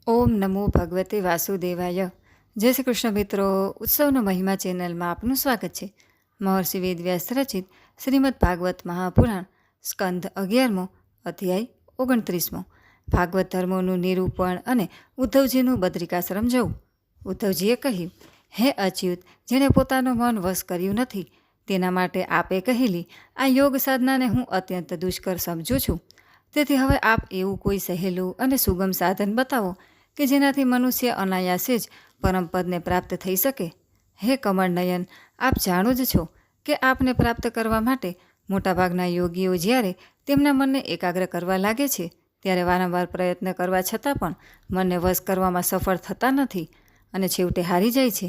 ઓમ નમો ભગવતે વાસુદેવાય. જય શ્રી કૃષ્ણ મિત્રો. ઉત્સવનો મહિમા ચેનલમાં આપનું સ્વાગત છે. મહર્ષિ વેદવ્યાસ રચિત શ્રીમદ ભાગવત મહાપુરાણ સ્કંધ 11મો અધ્યાય 29મો. ભાગવત ધર્મોનું નિરૂપણ અને ઉદ્ધવજીનું બદ્રિકાશ્રમ જવું. ઉદ્ધવજીએ કહ્યું, હે અચ્યુત, જેણે પોતાનું મન વશ કર્યું નથી તેના માટે આપે કહેલી આ યોગ સાધનાને હું અત્યંત દુષ્કર સમજું છું. તેથી હવે આપ એવું કોઈ સહેલું અને સુગમ સાધન બતાવો કે જેનાથી મનુષ્ય અનાયાસે જ પરમપદને પ્રાપ્ત થઈ શકે. હે કમળનયન, આપ જાણો જ છો કે આપને પ્રાપ્ત કરવા માટે મોટાભાગના યોગીઓ જ્યારે તેમના મનને એકાગ્ર કરવા લાગે છે ત્યારે વારંવાર પ્રયત્ન કરવા છતાં પણ મનને વશ કરવામાં સફળ થતા નથી અને છેવટે હારી જાય છે.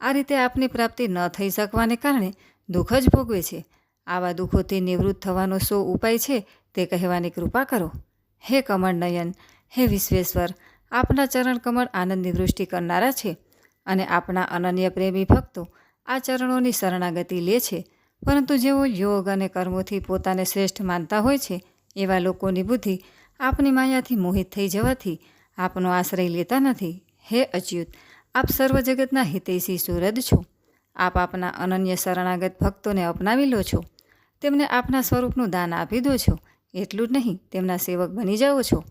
આ રીતે આપની પ્રાપ્તિ ન થઈ શકવાને કારણે દુઃખ જ ભોગવે છે. આવા દુઃખોથી નિવૃત્ત થવાનો શો ઉપાય છે તે કહેવાની કૃપા કરો. હે કમળનયન, હે વિશ્વેશ્વર, આપના ચરણ કમળ આનંદની વૃષ્ટિ કરનારા છે અને આપના અનન્ય પ્રેમી ભક્તો આ ચરણોની શરણાગતિ લે છે. પરંતુ જેઓ યોગ અને કર્મોથી પોતાને શ્રેષ્ઠ માનતા હોય છે એવા લોકોની બુદ્ધિ આપની માયાથી મોહિત થઈ જવાથી આપનો આશ્રય લેતા નથી. હે અચ્યુત, આપ સર્વ જગતના હિતૈષી સુરદ છો. આપ આપના અનન્ય શરણાગત ભક્તોને અપનાવી લો છો. તેમને આપના સ્વરૂપનું દાન આપી દો છો. એટલું જ નહીં, તેમના સેવક બની જાઓ છો.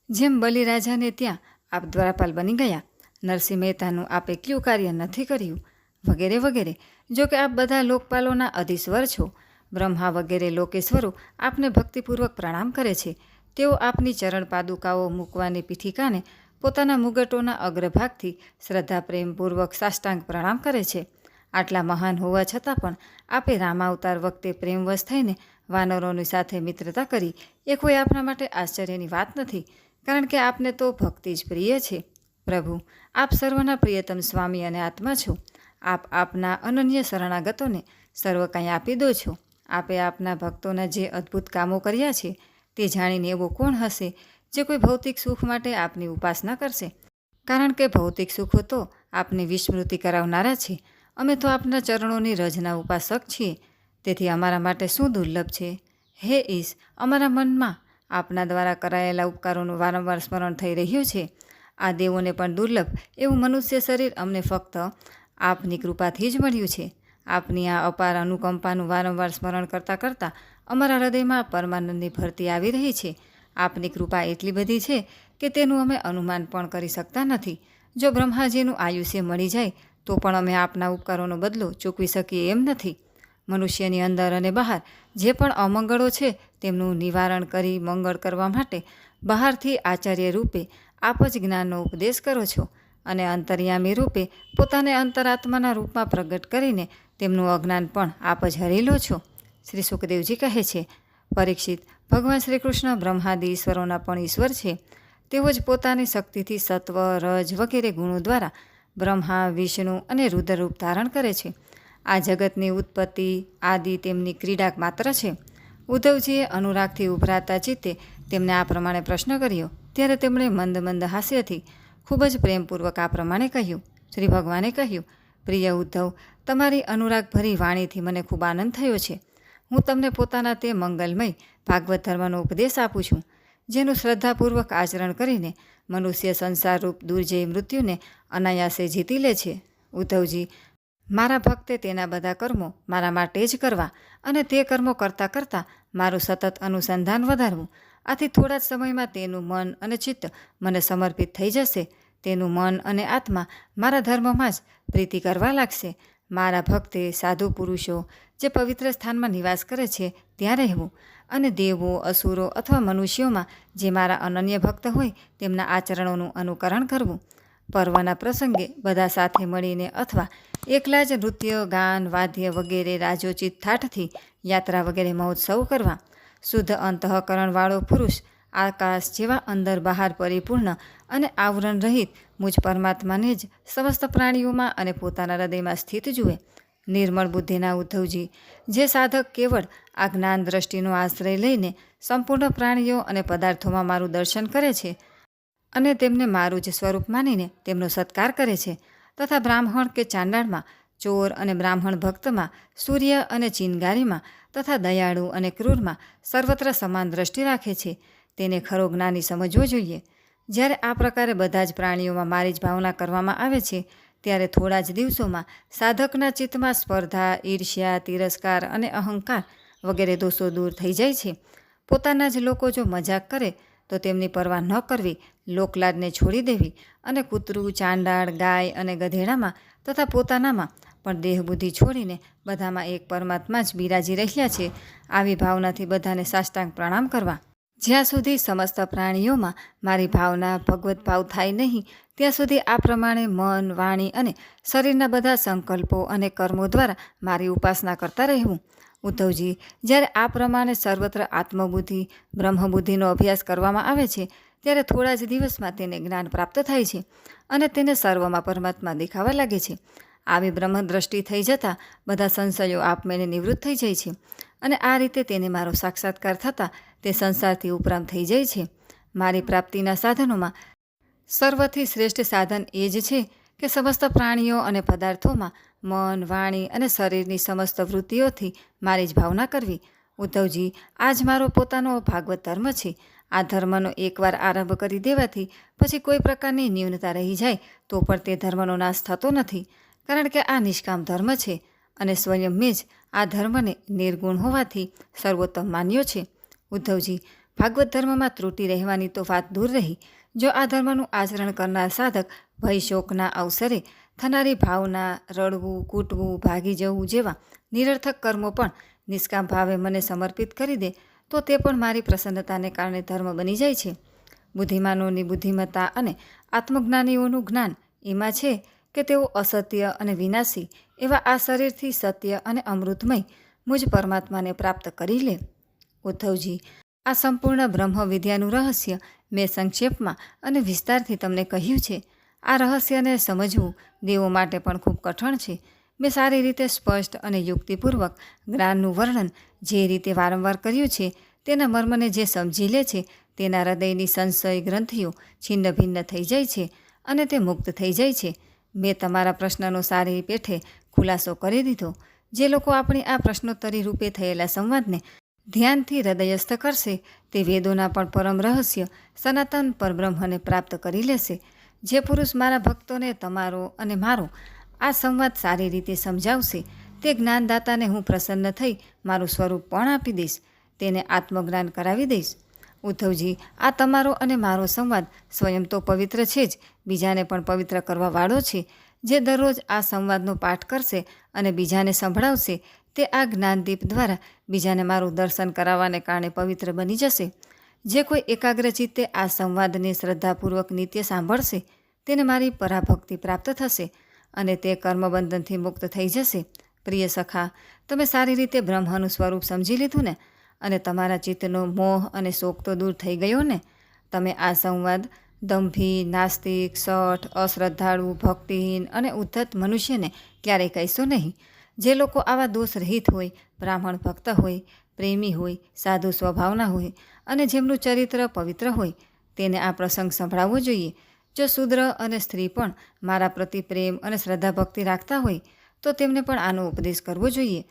જેમ બલિરાજાને ત્યાં આપ દ્વારપાલ બની ગયા, નરસિંહ મહેતાનું આપે કયું કાર્ય નથી કર્યું, વગેરે વગેરે. જો કે આપ બધા લોકપાલોના અધીશ્વર છો. બ્રહ્મા વગેરે લોકેશ્વરો આપને ભક્તિપૂર્વક પ્રણામ કરે છે. તેઓ આપની ચરણ પાદુકાઓ મૂકવાની પીઠિકાને પોતાના મુગટોના અગ્રભાગથી શ્રદ્ધા પ્રેમપૂર્વક સાષ્ટાંગ પ્રણામ કરે છે. આટલા મહાન હોવા છતાં પણ આપે રામાવતાર વખતે પ્રેમવશ થઈને વાનરોની સાથે મિત્રતા કરી એ કોઈ આપણા માટે આશ્ચર્યની વાત નથી, કારણ કે આપને તો ભક્તિ જ પ્રિય છે. પ્રભુ, આપ સર્વના પ્રિયતમ સ્વામી અને આત્મા છો. આપ આપના અનન્ય શરણાગતોને સર્વ કંઈ આપી દો છો. આપે આપના ભક્તોના જે અદ્ભુત કામો કર્યા છે તે જાણીને એવો કોણ હશે જે કોઈ ભૌતિક સુખ માટે આપની ઉપાસના કરશે? કારણ કે ભૌતિક સુખો તો આપની વિસ્મૃતિ કરાવનારા છે. અમે તો આપના ચરણોની રજના ઉપાસક છીએ, તેથી અમારા માટે શું દુર્લભ છે. હે ઈશ, અમારા મનમાં આપના દ્વારા કરાયેલા ઉપકારોનું વારંવાર સ્મરણ થઈ રહ્યું છે. આ દેવોને પણ દુર્લભ એવું મનુષ્ય શરીર અમને ફક્ત આપની કૃપાથી જ મળ્યું છે. આપની આ અપાર અનુકંપાનું વારંવાર સ્મરણ કરતાં કરતાં અમારા હૃદયમાં પરમાનંદની ભરતી આવી રહી છે. આપની કૃપા એટલી બધી છે કે તેનું અમે અનુમાન પણ કરી શકતા નથી. જો બ્રહ્માજીનું આયુષ્ય મળી જાય તો પણ અમે આપના ઉપકારોનો બદલો ચૂકવી શકીએ એમ નથી. મનુષ્યની અંદર અને બહાર જે પણ અમંગળો છે તેમનું નિવારણ કરી મંગળ કરવા માટે બહારથી આચાર્ય રૂપે આપ જ જ્ઞાનનો ઉપદેશ કરો છો અને અંતર્યામી રૂપે પોતાને અંતરાત્માના રૂપમાં પ્રગટ કરીને તેમનું અજ્ઞાન પણ આપ જ હરી લો છો. શ્રી સુખદેવજી કહે છે, પરીક્ષિત, ભગવાન શ્રી કૃષ્ણ બ્રહ્માદિ ઈશ્વરોના પણ ઈશ્વર છે. તેઓ જ પોતાની શક્તિથી સત્વ, રજ વગેરે ગુણો દ્વારા બ્રહ્મા, વિષ્ણુ અને રુદ્રરૂપ ધારણ કરે છે. આ જગતની ઉત્પત્તિ આદિ તેમની ક્રીડા માત્ર છે. ઉદ્ધવજીએ અનુરાગથી ઉભરાતા ચિત્તે તેમને આ પ્રમાણે પ્રશ્ન કર્યો. ત્યારે તેમણે મંદ મંદ હાસ્યથી ખૂબ જ પ્રેમપૂર્વક આ પ્રમાણે કહ્યું. શ્રી ભગવાને કહ્યું, પ્રિય ઉદ્ધવ, તમારી અનુરાગભરી વાણીથી મને ખૂબ આનંદ થયો છે. હું તમને પોતાના તે મંગલમય ભાગવત ધર્મનો ઉપદેશ આપું છું, જેનું શ્રદ્ધાપૂર્વક આચરણ કરીને મનુષ્ય સંસારરૂપ દુર્જય મૃત્યુને અનાયાસે જીતી લે છે. ઉદ્ધવજી, મારા ભક્તે તેના બધા કર્મો મારા માટે જ કરવા અને તે કર્મો કરતાં કરતાં મારું સતત અનુસંધાન વધારવું. આથી થોડા જ સમયમાં તેનું મન અને ચિત્ત મને સમર્પિત થઈ જશે. તેનું મન અને આત્મા મારા ધર્મમાં જ પ્રીતિ કરવા લાગશે. મારા ભક્તે સાધુ પુરુષો જે પવિત્ર સ્થાનમાં નિવાસ કરે છે ત્યાં રહેવું અને દેવો, અસુરો અથવા મનુષ્યોમાં જે મારા અનન્ય ભક્ત હોય તેમના આચરણોનું અનુકરણ કરવું. પર્વના પ્રસંગે બધા સાથે મળીને અથવા એકલા જ નૃત્ય, ગાન, વાદ્ય વગેરે રાજોચિત ઠાઠથી યાત્રા વગેરે મહોત્સવ કરવા. શુદ્ધ અંતઃકરણવાળો પુરુષ આકાશ જેવા અંદર બહાર પરિપૂર્ણ અને આવરણ રહિત મુજ પરમાત્માને જ સમસ્ત પ્રાણીઓમાં અને પોતાના હૃદયમાં સ્થિત જુએ. નિર્મળ બુદ્ધિના ઉદ્ધવજી, જે સાધક કેવળ આ જ્ઞાન દ્રષ્ટિનો આશ્રય લઈને સંપૂર્ણ પ્રાણીઓ અને પદાર્થોમાં મારું દર્શન કરે છે અને તેમને મારું જ સ્વરૂપ માનીને તેમનો સત્કાર કરે છે, તથા બ્રાહ્મણ કે ચાંડાળમાં, ચોર અને બ્રાહ્મણ ભક્તમાં, સૂર્ય અને ચિનગારીમાં તથા દયાળુ અને ક્રૂરમાં સર્વત્ર સમાન દ્રષ્ટિ રાખે છે, તેને ખરો જ્ઞાની સમજવો જોઈએ. જ્યારે આ પ્રકારે બધા જ પ્રાણીઓમાં મારી જ ભાવના કરવામાં આવે છે ત્યારે થોડા જ દિવસોમાં સાધકના ચિત્તમાં સ્પર્ધા, ઈર્ષ્યા, તિરસ્કાર અને અહંકાર વગેરે દોષો દૂર થઈ જાય છે. પોતાના જ લોકો જો મજાક કરે તો તેમની પરવા ન કરવી, લોકલાજને છોડી દેવી અને કૂતરું, ચાંડાળ, ગાય અને ગધેડામાં તથા પોતાનામાં પણ દેહબુદ્ધિ છોડીને બધામાં એક પરમાત્મા જ બિરાજી રહ્યા છે આવી ભાવનાથી બધાને સાષ્ટાંગ પ્રણામ કરવા. જ્યાં સુધી સમસ્ત પ્રાણીઓમાં મારી ભાવના, ભગવત ભાવ થાય નહીં ત્યાં સુધી આ પ્રમાણે મન, વાણી અને શરીરના બધા સંકલ્પો અને કર્મો દ્વારા મારી ઉપાસના કરતા રહેવું. ઉદ્ધવજી, જ્યારે આ પ્રમાણે સર્વત્ર આત્મબુદ્ધિ, બ્રહ્મબુદ્ધિનો અભ્યાસ કરવામાં આવે છે ત્યારે થોડા જ દિવસમાં તેને જ્ઞાન પ્રાપ્ત થાય છે અને તેને સર્વમાં પરમાત્મા દેખાવા લાગે છે. આવી બ્રહ્મદ્રષ્ટિ થઈ જતાં બધા સંશયો આપમેળે નિવૃત્ત થઈ જાય છે અને આ રીતે તેને મારો સાક્ષાત્કાર થતાં તે સંસારથી ઉપરામ થઈ જાય છે. મારી પ્રાપ્તિના સાધનોમાં સર્વથી શ્રેષ્ઠ સાધન એ જ છે કે સમસ્ત પ્રાણીઓ અને પદાર્થોમાં મન, વાણી અને શરીરની સમસ્ત વૃત્તિઓથી મારી જ ભાવના કરવી. ઉદ્ધવજી, આ જ મારો પોતાનો ભાગવત ધર્મ છે. આ ધર્મનો એકવાર આરંભ કરી દેવાથી પછી કોઈ પ્રકારની ન્યૂનતા રહી જાય તો પણ તે ધર્મનો નાશ થતો નથી, કારણ કે આ નિષ્કામ ધર્મ છે અને સ્વયં મેં જ આ ધર્મને નિર્ગુણ હોવાથી સર્વોત્તમ માન્યો છે. ઉદ્ધવજી, ભાગવત ધર્મમાં ત્રુટિ રહેવાની તો વાત દૂર રહી. જો આ ધર્મનું આચરણ કરનાર સાધક ભય શોકના અવસરે થનારી ભાવના, રડવું, કૂટવું, ભાગી જવું જેવા નિરર્થક કર્મો પણ નિષ્કામ ભાવે મને સમર્પિત કરી દે તો તે પણ મારી પ્રસન્નતાને કારણે ધર્મ બની જાય છે. બુદ્ધિમાનોની બુદ્ધિમત્તા અને આત્મજ્ઞાનીઓનું જ્ઞાન એમાં છે કે તેઓ અસત્ય અને વિનાશી એવા આ શરીરથી સત્ય અને અમૃતમય મુજ પરમાત્માને પ્રાપ્ત કરી લે. ઉદ્ધવજી, આ સંપૂર્ણ બ્રહ્મ વિદ્યાનું રહસ્ય મેં સંક્ષેપમાં અને વિસ્તારથી તમને કહ્યું છે. આ રહસ્યને સમજવું દેવો માટે પણ ખૂબ કઠણ છે. મેં સારી રીતે સ્પષ્ટ અને યુક્તિપૂર્વક જ્ઞાનનું વર્ણન જે રીતે વારંવાર કર્યું છે તેના મર્મને જે સમજી લે છે તેના હૃદયની સંશય ગ્રંથિઓ છિન્ન ભિન્ન થઈ જાય છે અને તે મુક્ત થઈ જાય છે. મેં તમારા પ્રશ્નનો સારી પેઠે ખુલાસો કરી દીધો. જે લોકો આપણી આ પ્રશ્નોત્તરી રૂપે થયેલા સંવાદને ધ્યાનથી હૃદયસ્થ કરશે તે વેદોના પણ પરમ રહસ્ય સનાતન પરબ્રહ્મને પ્રાપ્ત કરી લેશે. જે પુરુષ મારા ભક્તોને તમારો અને મારો આ સંવાદ સારી રીતે સમજાવશે તે જ્ઞાનદાતાને હું પ્રસન્ન થઈ મારું સ્વરૂપ પણ આપી દઈશ, તેને આત્મજ્ઞાન કરાવી દઈશ. ઉદ્ધવજી, આ તમારો અને મારો સંવાદ સ્વયં તો પવિત્ર છે જ, બીજાને પણ પવિત્ર કરવા વાળો છે. જે દરરોજ આ સંવાદનો પાઠ કરશે અને બીજાને સંભળાવશે તે આ જ્ઞાનદીપ દ્વારા બીજાને મારું દર્શન કરાવવાને કારણે પવિત્ર બની જશે. જે કોઈ એકાગ્ર ચિત્તે આ સંવાદને શ્રદ્ધાપૂર્વક નિત્ય સાંભળશે તેને મારી પરાભક્તિ પ્રાપ્ત થશે અને તે કર્મબંધનથી મુક્ત થઈ જશે. પ્રિય સખા, તમે સારી રીતે બ્રહ્મનું સ્વરૂપ સમજી લીધું ને અને તમારા ચિત્તનો મોહ અને શોક તો દૂર થઈ ગયો ને. તમે આ સંવાદ દંભી, નાસ્તિક, શઠ, અશ્રદ્ધાળુ, ભક્તિહીન અને ઉદ્ધત મનુષ્યને ક્યારેય કહેશો નહીં. જે લોકો આવા દોષ રહિત હોય, બ્રાહ્મણ ભક્ત હોય, પ્રેમી હોય, સાધુ સ્વભાવના હોય અને જેમનું ચરિત્ર પવિત્ર હોય તેને આ પ્રસંગ સંભળાવવો જોઈએ. જો શૂદ્ર અને સ્ત્રી પણ મારા પ્રતિ પ્રેમ અને શ્રદ્ધા ભક્તિ રાખતા હોય તો તેમને પણ આનો ઉપદેશ કરવો જોઈએ.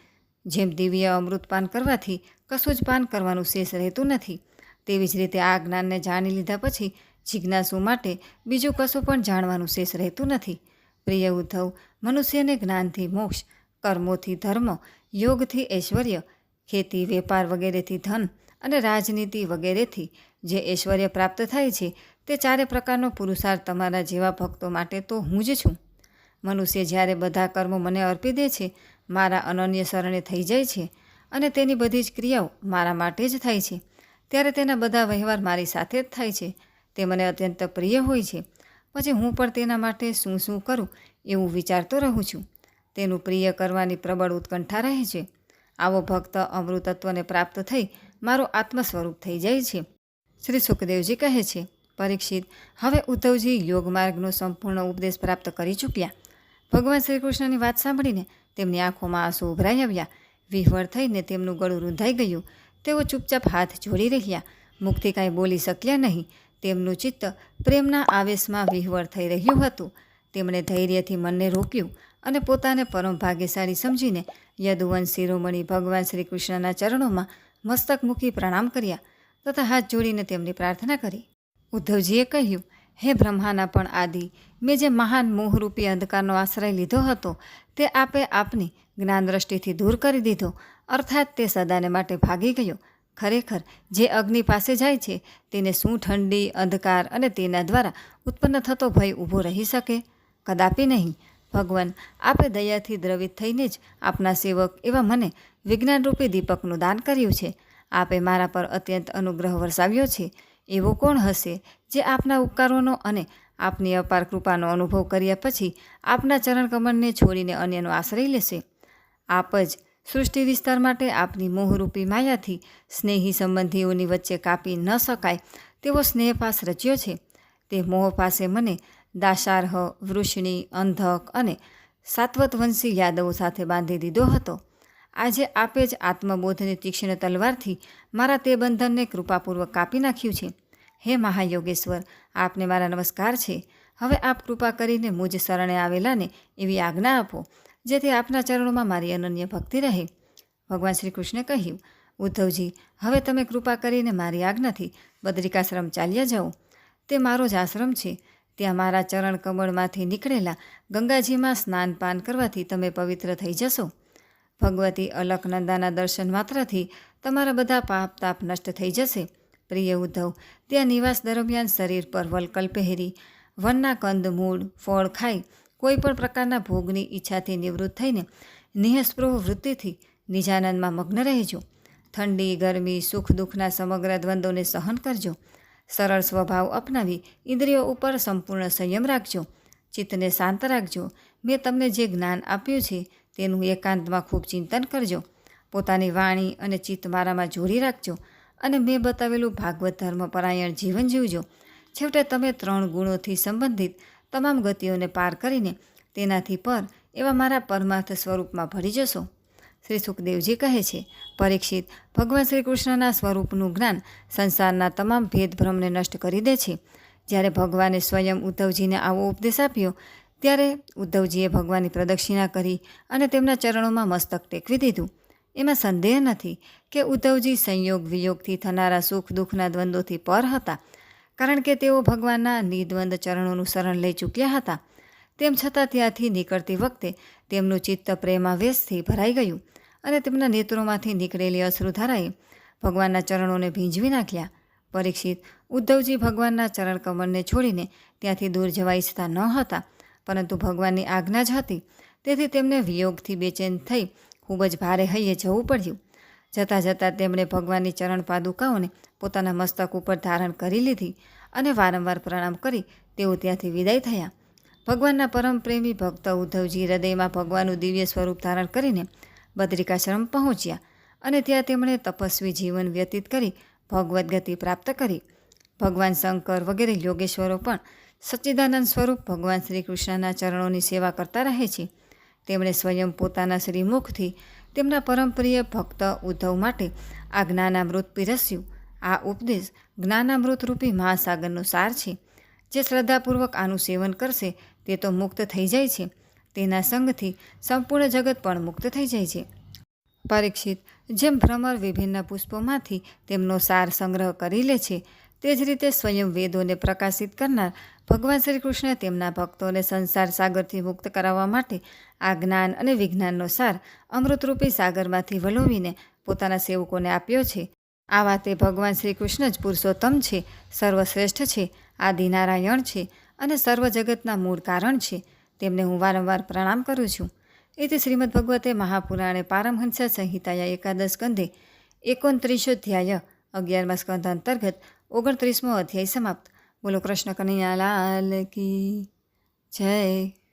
જેમ દિવ્ય અમૃત પાન કરવાથી કશું જ પાન કરવાનું શેષ રહેતું નથી, તેવી જ રીતે આ જ્ઞાનને જાણી લીધા પછી જિજ્ઞાસુ માટે બીજું કશું પણ જાણવાનું શેષ રહેતું નથી. પ્રિય ઉદ્ધવ, મનુષ્યને જ્ઞાનથી મોક્ષ, કર્મોથી ધર્મ, યોગથી ઐશ્વર્ય, ખેતી વેપાર વગેરેથી ધન અને રાજનીતિ વગેરેથી જે ઐશ્વર્ય પ્રાપ્ત થાય છે તે ચારે પ્રકારનો પુરુષાર્થ તમારા જેવા ભક્તો માટે તો હું જ છું. મનુષ્ય જ્યારે બધા કર્મો મને અર્પી દે છે, મારા અનન્ય શરણે થઈ જાય છે અને તેની બધી જ ક્રિયાઓ મારા માટે જ થાય છે ત્યારે તેના બધા વ્યવહાર મારી સાથે જ થાય છે. તે મને અત્યંત પ્રિય હોય છે. પછી હું પણ તેના માટે શું શું કરું એવું વિચારતો રહું છું. તેનું પ્રિય કરવાની પ્રબળ ઉત્કંઠા રહે છે. આવો ભક્ત અમૃતત્વને પ્રાપ્ત થઈ મારું આત્મ સ્વરૂપ થઈ જાય છે. શ્રી સુખદેવજી કહે છે, પરીક્ષિત, હવે ઉદ્ધવજી યોગ માર્ગનો સંપૂર્ણ ઉપદેશ પ્રાપ્ત કરી ચૂક્યા. ભગવાન શ્રી કૃષ્ણની વાત સાંભળીને તેમની આંખોમાં આંસુ ઉભરાઈ આવ્યા. વિહવળ થઈને તેમનું ગળું રૂંધાઈ ગયું. તેઓ ચૂપચાપ હાથ જોડી રહ્યા, મુખથી કાંઈ બોલી શક્યા નહીં. તેમનું ચિત્ત પ્રેમના આવેશમાં વિહવળ થઈ રહ્યું હતું. તેમણે ધૈર્યથી મનને રોક્યું અને પોતાને પરમ ભાગ્યશાળી સમજીને યદુવંશ શિરોમણી ભગવાન શ્રી કૃષ્ણના ચરણોમાં મસ્તક મૂકી પ્રણામ કર્યા તથા હાથ જોડીને તેમની પ્રાર્થના કરી. ઉદ્ધવજીએ કહ્યું, હે બ્રહ્માના પણ આદિ, મેં જે મહાન મોહરૂપી અંધકારનો આશ્રય લીધો હતો તે આપે આપની જ્ઞાન દ્રષ્ટિથી દૂર કરી દીધો, અર્થાત તે સદાને માટે ભાગી ગયો. ખરેખર જે અગ્નિ પાસે જાય છે તેને શું ઠંડી, અંધકાર અને તેના દ્વારા ઉત્પન્ન થતો ભય ઊભો રહી શકે? કદાપી નહીં. ભગવાન, આપે દયાથી દ્રવિત થઈને જ આપના સેવક એવા મને વિજ્ઞાનરૂપી દીપકનું દાન કર્યું છે. આપે મારા પર અત્યંત અનુગ્રહ વરસાવ્યો છે. એવો કોણ હશે જે આપના ઉપકારોનો અને આપની અપાર કૃપાનો અનુભવ કર્યા પછી આપના ચરણકમળને છોડીને અન્યનો આશ્રય લેશે? આપ જ સૃષ્ટિ વિસ્તાર માટે આપની મોહરૂપી માયાથી સ્નેહી સંબંધીઓની વચ્ચે કાપી ન શકાય તેવો સ્નેહપાસ રચ્યો છે. તે મોહ પાસે મને દાશાર્હ, વૃષ્ણિ, અંધક અને સાત્વતવંશી યાદવો સાથે બાંધી દીધો હતો. આજે આપે જ આત્મબોધની તીક્ષ્ણ તલવારથી મારા તે બંધનને કૃપાપૂર્વક કાપી નાખ્યું છે. હે મહાયોગેશ્વર, આપને મારા નમસ્કાર છે. હવે આપ કૃપા કરીને મુજ શરણે આવેલાને એવી આજ્ઞા આપો જેથી આપના ચરણોમાં મારી અનન્ય ભક્તિ રહે. ભગવાન શ્રી કૃષ્ણે કહ્યું, ઉદ્ધવજી, હવે તમે કૃપા કરીને મારી આજ્ઞાથી બદ્રિકાશ્રમ ચાલ્યા જાઓ. તે મારો જ આશ્રમ છે. ત્યાં મારા ચરણ કમળમાંથી નીકળેલા ગંગાજીમાં સ્નાનપાન કરવાથી તમે પવિત્ર થઈ જશો. ભગવતી અલકનંદાના દર્શન માત્રથી તમારા બધા પાપ તાપ નષ્ટ થઈ જશે. પ્રિય ઉદ્ધવ, ત્યાં નિવાસ દરમિયાન શરીર પર વલકલ પહેરી, વનના કંદ મૂળ ફળ ખાઈ, કોઈ પણ પ્રકારના ભોગની ઈચ્છાથી નિવૃત્ત થઈને નિઃસ્પૃહ વૃત્તિથી નિજાનંદમાં મગ્ન રહેજો. ઠંડી, ગરમી, સુખ દુઃખના સમગ્ર દ્વંદ્વોને સહન કરજો. સરળ સ્વભાવ અપનાવી ઇન્દ્રિયો ઉપર સંપૂર્ણ સંયમ રાખજો. ચિત્તને શાંત રાખજો. મેં તમને જે જ્ઞાન આપ્યું છે તેનું એકાંતમાં ખૂબ ચિંતન કરજો. પોતાની વાણી અને ચિત્ત મારામાં જોડી રાખજો અને મેં બતાવેલું ભાગવત ધર્મપરાયણ જીવન જીવજો. છેવટે તમે 3 ગુણોથી સંબંધિત તમામ ગતિઓને પાર કરીને તેનાથી પર એવા મારા પરમાર્થ સ્વરૂપમાં ભળી જશો. શ્રી સુખદેવજી કહે છે, પરીક્ષિત, ભગવાન શ્રી કૃષ્ણના સ્વરૂપનું જ્ઞાન સંસારના તમામ ભેદભ્રમને નષ્ટ કરી દે છે. જ્યારે ભગવાને સ્વયં ઉદ્ધવજીને આવો ઉપદેશ આપ્યો ત્યારે ઉદ્ધવજીએ ભગવાનની પ્રદક્ષિણા કરી અને તેમના ચરણોમાં મસ્તક ટેકવી દીધું. એમાં સંદેહ નથી કે ઉદ્ધવજી સંયોગ વિયોગથી થનારા સુખ દુઃખના દ્વંદ્વોથી પર હતા, કારણ કે તેઓ ભગવાનના નિદ્વંદ ચરણોનું શરણ લઈ ચૂક્યા હતા. તેમ છતાં ત્યાંથી નીકળતી વખતે તેમનું ચિત્ત પ્રેમાવેશથી ભરાઈ ગયું અને તેમના નેત્રોમાંથી નીકળેલી અશ્રુધારાએ ભગવાનના ચરણોને ભીંજવી નાખ્યા. પરીક્ષિત, ઉદ્ધવજી ભગવાનના ચરણ કમળને છોડીને ત્યાંથી દૂર જવા ઈચ્છતા ન હતા, પરંતુ ભગવાનની આજ્ઞા જ હતી. તેથી તેમને વિયોગથી બેચેન થઈ ખૂબ જ ભારે હૈયે જવું પડ્યું. જતાં જતાં તેમણે ભગવાનની ચરણ પાદુકાઓને પોતાના મસ્તક ઉપર ધારણ કરી લીધી અને વારંવાર પ્રણામ કરી તેઓ ત્યાંથી વિદાય થયા. ભગવાનના પરમ પ્રેમી ભક્ત ઉદ્ધવજી હૃદયમાં ભગવાનનું દિવ્ય સ્વરૂપ ધારણ કરીને બદ્રિકાશ્રમ પહોંચ્યા અને ત્યાં તેમણે તપસ્વી જીવન વ્યતીત કરી ભગવદ્ ગતિ પ્રાપ્ત કરી. ભગવાન શંકર વગેરે યોગેશ્વરો પણ સચ્ચિદાનંદ સ્વરૂપ ભગવાન શ્રી કૃષ્ણના ચરણોની સેવા કરતા રહે છે. તેમણે સ્વયં પોતાના શ્રીમુખથી તેમના પરમપ્રિય ભક્ત ઉદ્ધવ માટે આ જ્ઞાનામૃત પીરસ્યું. આ ઉપદેશ જ્ઞાનામૃત રૂપી મહાસાગરનો સાર છે. જે શ્રદ્ધાપૂર્વક આનું સેવન કરશે તે તો મુક્ત થઈ જાય છે. તેના સંગથી સંપૂર્ણ જગત પણ મુક્ત થઈ જાય છે. પરીક્ષિત, જેમ ભ્રમર વિભિન્ન પુષ્પોમાંથી તેમનો સાર સંગ્રહ કરી લે છે, તે જ રીતે સ્વયં વેદોને પ્રકાશિત કરનાર ભગવાન શ્રી કૃષ્ણે તેમના ભક્તોને સંસાર સાગરથી મુક્ત કરાવવા માટે આ જ્ઞાન અને વિજ્ઞાનનો સાર અમૃતરૂપી સાગરમાંથી વલોવીને પોતાના સેવકોને આપ્યો છે. આ વાતે ભગવાન શ્રી કૃષ્ણ જ પુરુષોત્તમ છે, સર્વશ્રેષ્ઠ છે, આદિનારાયણ છે અને સર્વ જગતના મૂળ કારણ છે. તેમને હું વારંવાર પ્રણામ કરું છું. એથી શ્રીમદ્ ભગવતે મહાપુરાણે પારમહંસ સંહિતાયા એકાદશ સ્કંધે 29 11મા સ્કંધ અંતર્ગત 29મો અધ્યાય સમાપ્ત. બોલો કૃષ્ણ કનૈયા લાલ કી જય.